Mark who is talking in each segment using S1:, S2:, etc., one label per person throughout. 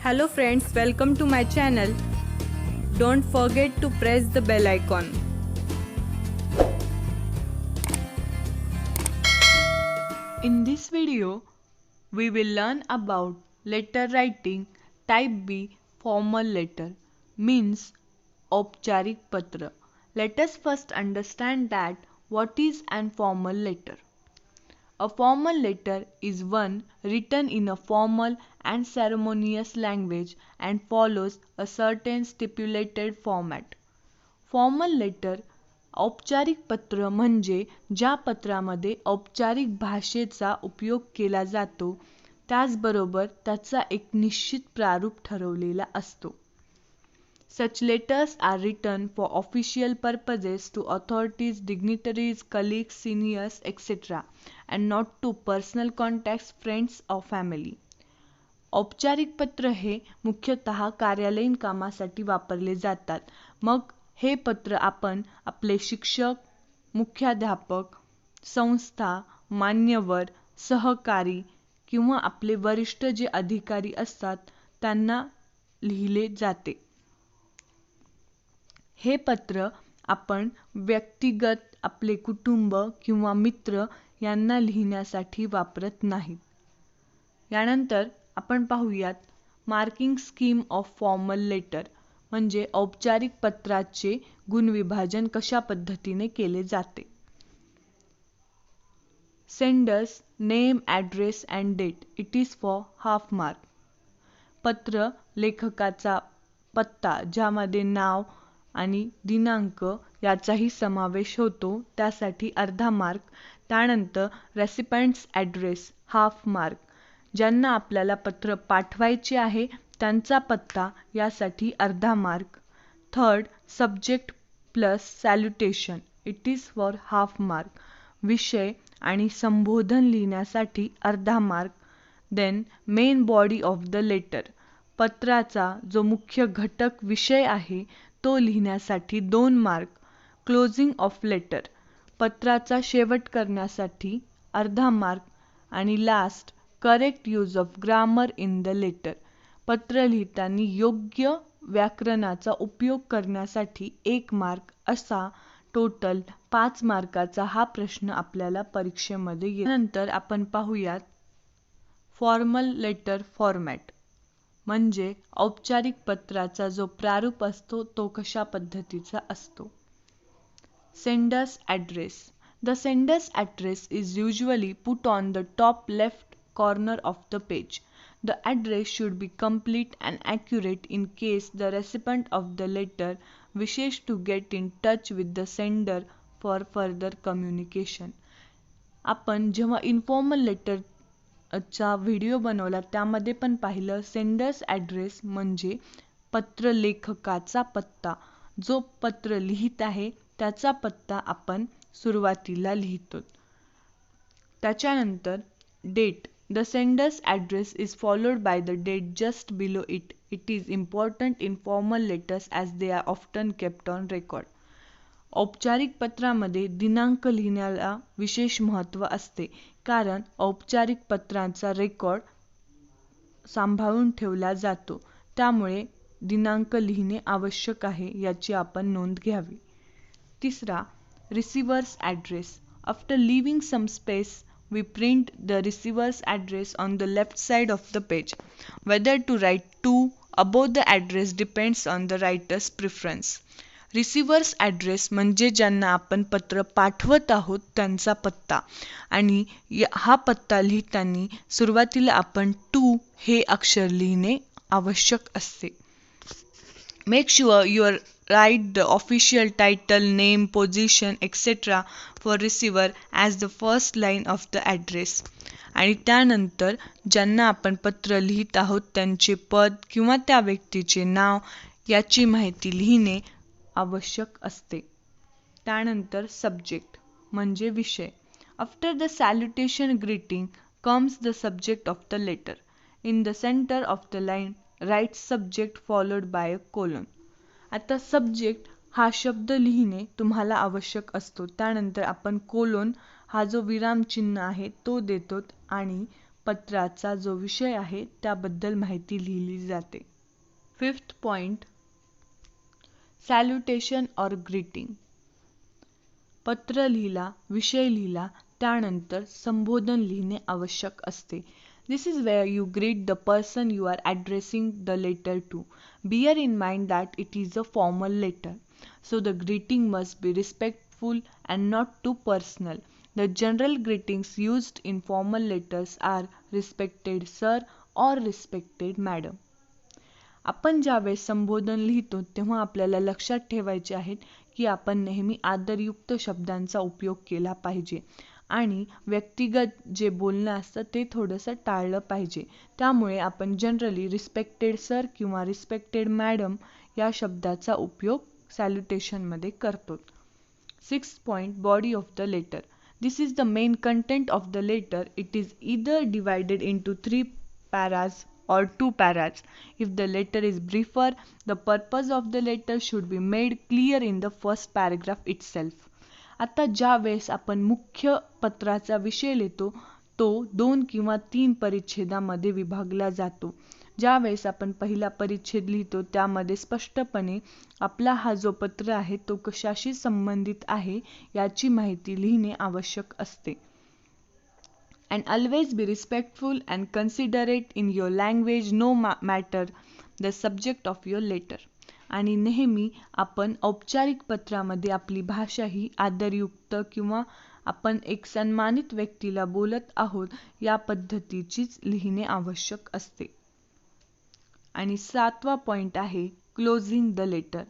S1: Hello friends, welcome to my channel. Don't forget to press the bell icon. In this video, we will learn about letter writing type B formal letter means औपचारिक पत्र. Let us first understand that what is an formal letter. A formal letter is one written in a formal and ceremonious language and follows a certain stipulated format. Formal letter औपचारिक पत्र म्हणजे ज्या पत्रामध्ये औपचारिक भाषेचा उपयोग केला जातो त्याचबरोबर त्याचा एक निश्चित प्रारूप ठरवलेला असतो. Such letters are written for official purposes to authorities, dignitaries, colleagues, seniors, etc. and not to personal contacts, friends or family. औपचारिक पत्र हे मुख्यतः कार्यालयीन कामासाठी वापरले जातात. मग हे पत्र आपण आपले शिक्षक, मुख्याध्यापक, संस्था, मान्यवर, सहकारी किंवा आपले वरिष्ठ जे अधिकारी असतात त्यांना लिहिले जाते. हे पत्र आपण व्यक्तिगत आपले कुटुंब किंवा मित्र यांना लिहिण्यासाठी वापरत नाही. यानंतर आपण पाहूयात marking scheme of formal letter म्हणजे औपचारिक पत्राचे गुणविभाजन कशा पद्धतीने केले जाते. Sender's name address and date it is for half mark. पत्र लेखकाचा पत्ता ज्यामध्ये नाव आणि दिनांक याचाही समावेश होतो त्यासाठी अर्धा मार्क. त्यानंतर रेसिपिएंट्स ॲड्रेस हाफ मार्क. ज्यांना आपल्याला पत्र पाठवायचे आहे त्यांचा पत्ता यासाठी अर्धा मार्क. Third subject plus salutation it is for half mark. विषय आणि संबोधन लिहिण्यासाठी अर्धा मार्क. Then main body of the letter. पत्राचा जो मुख्य घटक विषय आहे तो लिहिण्यासाठी 2 मार्क. Closing of letter. पत्राचा शेवट करण्यासाठी अर्धा मार्क. आणि last correct use of grammar in the letter. पत्र लिहिताना योग्य व्याकरणाचा उपयोग करण्यासाठी 1 मार्क. असा टोटल 5 मार्काचा हा प्रश्न आपल्याला परीक्षेमध्ये येतो. नंतर आपण पाहूयात फॉर्मल लेटर फॉर्मॅट म्हणजे औपचारिक पत्राचा जो प्रारूप असतो तो कशा पद्धतीचा असतो. Sender's address. The sender's address is usually put on the top left corner of the page. The address should be complete and accurate in case the recipient of the letter wishes to get in touch with the sender for further communication. आपण जेव्हा informal लेटरचा video बनवला त्यामध्ये पण पाहिलं Sanders address म्हणजे पत्र लेखकाचा पत्ता. जो पत्र लिहित आहे त्याचा पत्ता आपण सुरुवातीला लिहितो. त्याच्यानंतर date. The sender's address is followed by the date just below it. It is important in formal letters as they are often kept on record. औपचारिक पत्रामध्ये दिनांक लिहिण्याला विशेष महत्त्व असते कारण औपचारिक पत्रांचा रेकॉर्ड सांभाळून ठेवला जातो. त्यामुळे दिनांक लिहिणे आवश्यक आहे याची आपण नोंद घ्यावी. तिसरा receiver's address. After leaving some space we print the receiver's address on the left side of the page. Whether to write to above the address depends on the writer's preference. Receiver's address म्हणजे ज्यांना आपण पत्र पाठवत आहोत त्यांचा पत्ता आणि हा पत्ता लिहिताना सुरुवातीला आपण टू हे अक्षर लिहिणे आवश्यक असते. Make sure you write the official title, name, position, etc. for receiver as the first line of the address. आणि त्यानंतर ज्यांना आपण पत्र लिहित आहोत त्यांचे पद किंवा त्या व्यक्तीचे नाव याची माहिती लिहिणे आवश्यक असते. त्यानंतर सब्जेक्ट म्हणजे विषय. After the salutation greeting comes the subject of the letter. In the centre of the line write subject followed by a colon. आता सब्जेक्ट हा शब्द लिहिणे तुम्हाला आवश्यक असतो. त्यानंतर आपण कोलन हा जो विरामचिन्ह आहे तो देतो आणि पत्राचा जो विषय आहे त्याबद्दल माहिती लिहिली जाते. 5th point, सॅल्युटेशन or greeting. पत्र लिहिला, विषय लिहिला, त्यानंतर संबोधन लिहिणे आवश्यक असते. This is where you greet the person you are addressing the letter to. Bear in mind that it is a formal letter, so the greeting must be respectful and not too personal. The general greetings used in formal letters are respected sir or respected madam. आपण ज्यावेळेस संबोधन लिहितो तेव्हा आपल्याला लक्षात ठेवायचे आहे की आपण नेहमी आदरयुक्त शब्दांचा उपयोग केला पाहिजे आणि व्यक्तिगत जे बोलणं असतं ते थोडंसं टाळलं पाहिजे. त्यामुळे आपण जनरली रिस्पेक्टेड सर किंवा रिस्पेक्टेड मॅडम या शब्दाचा उपयोग सॅल्युटेशनमध्ये करतो. 6th point, body of the letter. This is the main content of the letter. It is either divided into 3 paras or 2 paras. If the letter is briefer, the purpose of the letter should be made clear in the first paragraph itself. आता ज्या वेळेस आपण मुख्य पत्राचा विषय लिहितो तो 2 किंवा 3 परिच्छेदामध्ये विभागला जातो. ज्या वेळेस आपण पहिला परिच्छेद लिहितो त्यामध्ये स्पष्टपणे आपला हा जो पत्र आहे तो कशाशी संबंधित आहे याची माहिती लिहिणे आवश्यक असते. And always be respectful and considerate in your language no matter the subject of your letter. आणि नेहमी आपण औपचारिक पत्रामध्ये आपली भाषा ही आदरयुक्त किंवा आपण एक सन्मानित व्यक्तीला बोलत आहोत या पद्धतीचीच लिहिणे आवश्यक असते. आणि 7वा पॉइंट आहे closing the letter.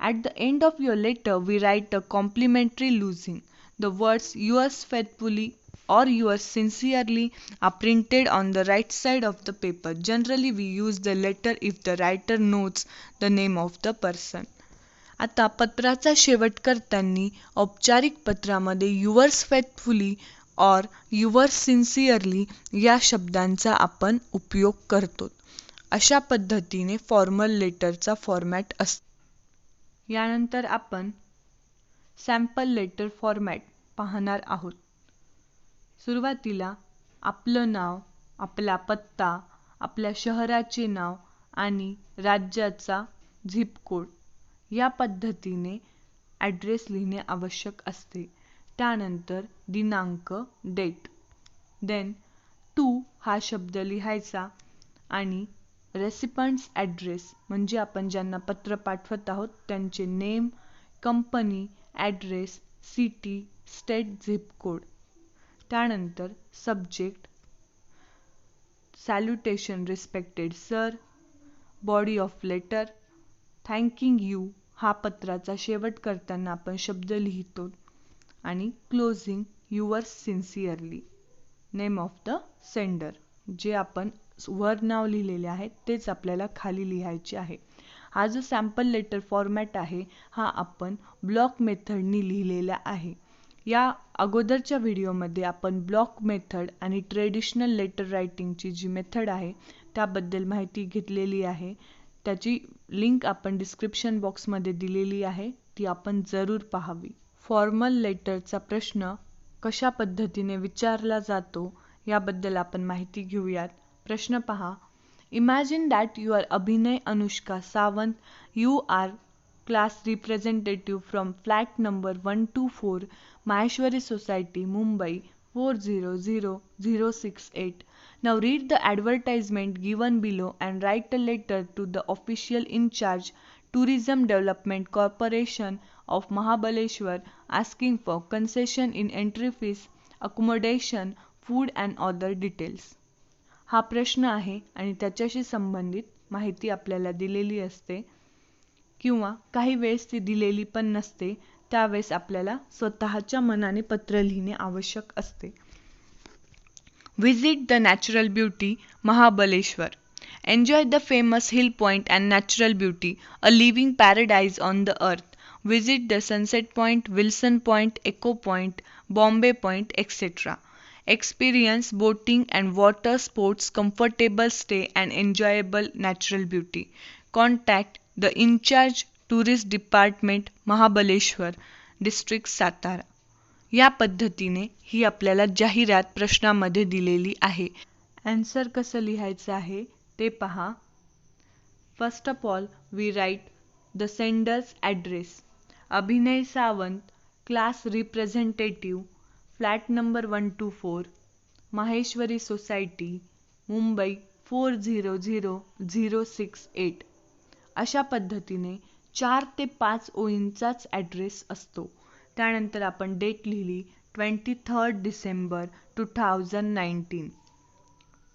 S1: At the end of your letter we write a complimentary closing. The words yours faithfully or yours sincerely are printed on the right side of the paper. Generally we use the letter if the writer knows the name of the person. आता पत्राचा शेवट करताना औपचारिक पत्रामध्ये yours faithfully और yours sincerely या शब्दांचा आपण उपयोग करतो. अशा पद्धतीने फॉर्मल लेटरचा फॉर्मॅट असतो. यानंतर आपण सॅम्पल लेटर फॉर्मॅट पाहणार आहोत. सुरुवातीला आपलं नाव, आपला पत्ता, आपल्या शहराचे नाव आणि राज्याचा झिप कोड या पद्धतीने ॲड्रेस लिहिणे आवश्यक असते. त्यानंतर दिनांक, डेट, देन टू हा शब्द लिहायचा आणि रेसिपंट्स ॲड्रेस म्हणजे आपण ज्यांना पत्र पाठवत आहोत त्यांचे name, company, address, city, state, zip code. त्यानंतर subject, salutation respected sir, body of letter, thanking you हा पत्राचा शेवट करताना आपण शब्द लिहितो आणि closing yours sincerely, name of the sender. जे आपण वर नाव लिहिलेले आहे तेच आपल्याला खाली लिहायचे आहे. हा जो सॅम्पल लेटर फॉर्मॅट आहे हा आपण ब्लॉक मेथडनी लिहिलेला आहे. या अगोदरच्या व्हिडिओमध्ये आपण ब्लॉक मेथड आणि ट्रेडिशनल लेटर रायटिंगची जी मेथड आहे त्याबद्दल माहिती घेतलेली आहे. त्याची लिंक आपण डिस्क्रिप्शन बॉक्समध्ये दिलेली आहे, ती आपण जरूर पाहावी. फॉर्मल लेटरचा प्रश्न कशा पद्धतीने विचारला जातो याबद्दल आपण माहिती घेऊयात. प्रश्न पहा. Imagine that you are Abhinay Anushka Sawant. You are class representative from flat number 124 Maheshwari Society, Mumbai 400068. Now read the advertisement given below and write a letter to the official in charge, Tourism Development Corporation of Mahabaleshwar, asking for concession in entry fees, accommodation, food and other details. हा प्रश्न आहे आणि त्याच्याशी संबंधित माहिती आपल्याला दिलेली असते किंवा काही वेळेस ती दिलेली पण नसते. त्यावेळेस आपल्याला स्वतःच्या मनाने पत्र लिहिणे आवश्यक असते. Visit the natural beauty Mahabaleshwar. Enjoy the famous hill point and natural beauty, a living paradise on the earth. Visit the sunset point, Wilson point, echo point, Bombay point, etcetera. Experience boating and water sports, comfortable stay and enjoyable natural beauty. Contact the in-charge tourist department, Mahabaleshwar, district Satara. या पद्धतीने ही आपल्याला जाहिरात प्रश्नामध्ये दिलेली आहे. Answer कसं लिहायचं आहे ते पहा. First of all we write the sender's address. Abhinay Sawant, class representative, flat number 124, Maheshwari society, Mumbai 400068. अशा पद्धतीने 4 ते 5 ओळींचाच ॲड्रेस असतो. त्यानंतर आपण डेट लिहिली 23 December 2019.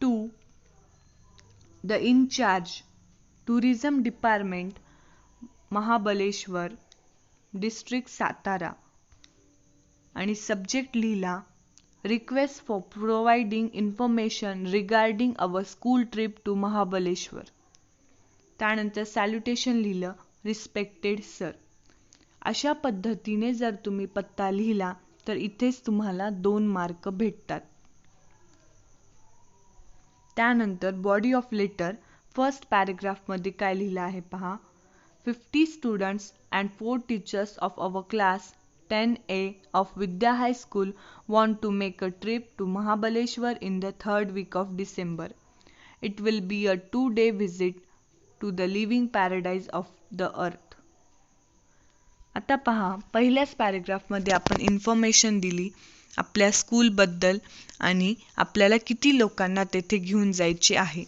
S1: 2. The in-charge tourism department, Mahabaleshwar district Satara. आणि सब्जेक्ट लिहिला request for providing information regarding our school trip to Mahabaleshwar. त्यानंतर सॅल्युटेशन लिहिलं रिस्पेक्टेड सर. अशा पद्धतीने जर तुम्ही पत्ता लिहिला तर इथेच तुम्हाला 2 मार्क भेटतात. त्यानंतर बॉडी ऑफ लेटर फर्स्ट पॅराग्राफमध्ये काय लिहिलं आहे पहा. 50 students and 4 teachers of our class 10A of Vidya High School want to make a trip to Mahabaleshwar in the 3rd week of December. It will be a 2-day visit to the living paradise of the earth. आता पहा, पहिल्याच पॅराग्राफमध्ये आपण information दिली आपल्या स्कूलबद्दल आणि आपल्याला किती लोकांना तेथे घेऊन जायचे आहे.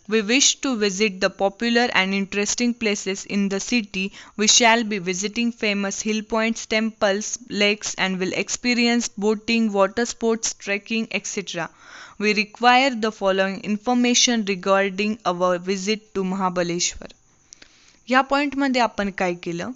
S1: We wish to visit the popular and interesting places in the city. We shall be visiting famous hill points, temples, lakes, and will experience boating, water sports, trekking, etc. We require the following information regarding our visit to Mahabaleshwar. या पॉईंटमध्ये आपण काय केलं,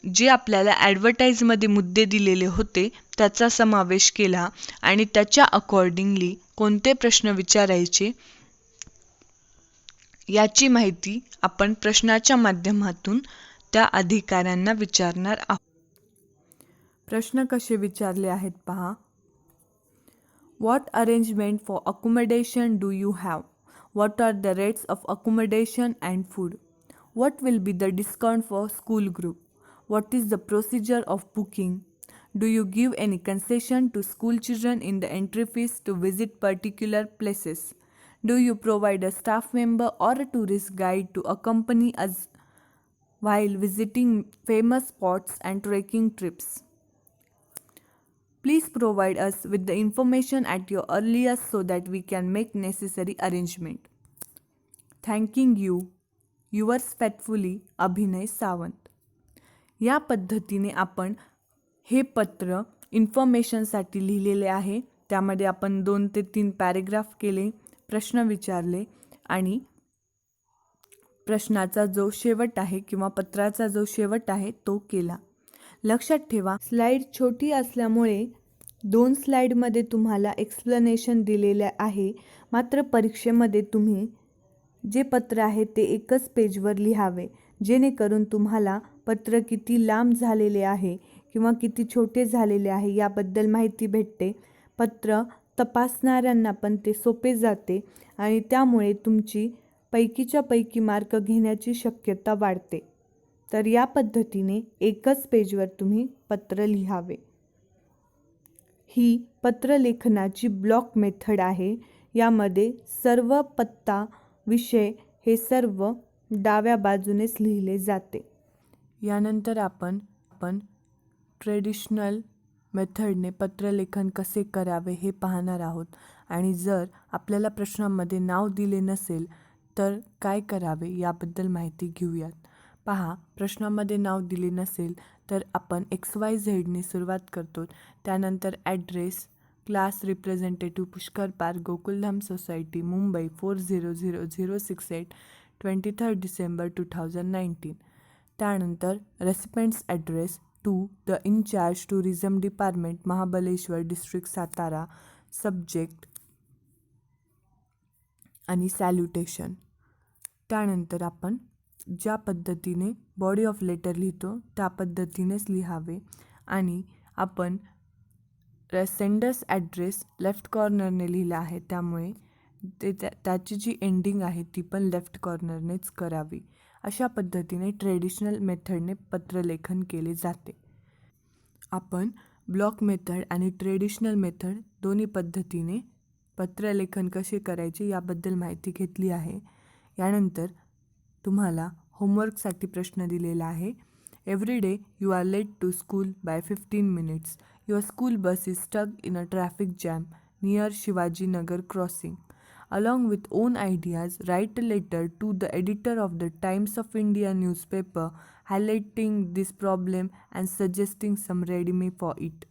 S1: जे आपल्याला ॲडव्हर्टाईजमध्ये मुद्दे दिलेले होते त्याचा समावेश केला आणि त्याच्या अकॉर्डिंगली कोणते प्रश्न विचारायचे याची माहिती आपण प्रश्नाच्या माध्यमातून त्या अधिकाऱ्यांना विचारणार आहोत. प्रश्न कसे विचारले आहेत पहा. What arrangement for accommodation do you have? What are the rates of accommodation and food? What will be the discount for school group? What is the procedure of booking? Do you give any concession to school children in the entry fees to visit particular places? Do you provide a staff member or a tourist guide to accompany us while visiting famous spots and trekking trips? Please provide us with the information at your earliest so that we can make necessary arrangement. Thanking you. Yours faithfully, अभिनय सावंत. या पद्धतीने आपण हे पत्र इन्फॉर्मेशनसाठी लिहिलेले आहे. त्यामध्ये आपण 2 ते 3 पॅरेग्राफ केले, प्रश्न विचारले आणि प्रश्नाचा जो शेवट आहे किंवा पत्राचा जो शेवट आहे तो केला. लक्षात ठेवा, स्लाईड छोटी असल्यामुळे 2 स्लाईडमध्ये तुम्हाला एक्सप्लेनेशन दिलेले आहे. मात्र परीक्षेमध्ये तुम्ही जे पत्र आहे ते एकच पेजवर लिहावे, जेणेकरून तुम्हाला पत्र किती लांब झालेले आहे किंवा किती छोटे झालेले आहे याबद्दल माहिती भेटते. पत्र तपासणाऱ्यांना पण ते सोपे जाते आणि त्यामुळे तुमची पैकीच्या पैकी मार्क घेण्याची शक्यता वाढते. तर या पद्धतीने एकच पेजवर तुम्ही पत्र लिहावे. ही पत्रलेखनाची ब्लॉक मेथड आहे. यामध्ये सर्व पत्ता, विषय हे सर्व डाव्या बाजूनेच लिहिले जाते. यानंतर आपण ट्रेडिशनल मेथडने पत्रलेखन कसे करावे हे पाहणार आहोत. आणि जर आपल्याला प्रश्नामध्ये नाव दिले नसेल तर काय करावे याबद्दल माहिती घेऊयात. पहा, प्रश्नामध्ये नाव दिले नसेल तर आपण XYZने सुरुवात करतो. त्यानंतर address class representative Pushkar Park, Gokuldham Society, Mumbai 400068, 23 December 2019. त्यानंतर recipient's address to the in-charge tourism department, Mahabaleshwar district Satara, subject आणि सॅल्युटेशन. त्यानंतर आपण ज्या पद्धतीने बॉडी ऑफ लेटर लिहितो त्या पद्धतीनेच लिहावे आणि आपण सेंडर्स ॲड्रेस लेफ्ट कॉर्नरने लिहिला आहे, त्यामुळे त्याची जी एंडिंग आहे ती पण लेफ्ट कॉर्नरनेच करावी. अशा पद्धतीने ट्रेडिशनल मेथडने पत्रलेखन केले जाते. आपण ब्लॉक मेथड आणि ट्रेडिशनल मेथड दोन्ही पद्धतीने पत्रलेखन कसे करायचे याबद्दल माहिती घेतली आहे. यानंतर तुम्हाला होमवर्कसाठी प्रश्न दिलेला आहे. Every day you are late to school by 15 minutes. Your school bus is stuck in a traffic jam near Shivajinagar crossing. Along with own ideas, write a letter to the editor of the Times of India newspaper highlighting this problem and suggesting some remedy for it.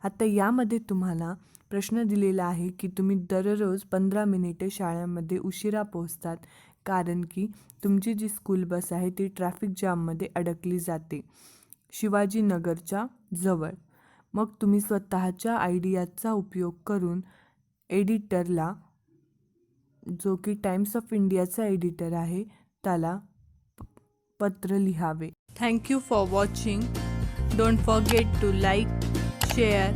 S1: आता यामध्ये तुम्हाला प्रश्न दिलेला आहे की तुम्ही दररोज 15 मिनिटे शाळेमध्ये उशिरा पोहोचतात कारण की तुमची जी स्कूल बस आहे ती ट्रॅफिक जाममध्ये अडकली जाते शिवाजीनगरच्या जवळ. मग तुम्ही स्वतःच्या आयडियाचा उपयोग करून एडिटरला, जो की टाइम्स ऑफ इंडियाचा एडिटर आहे, त्याला पत्र लिहावे. Thank you for watching. Don't forget to like, share,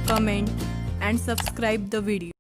S1: comment and subscribe the video.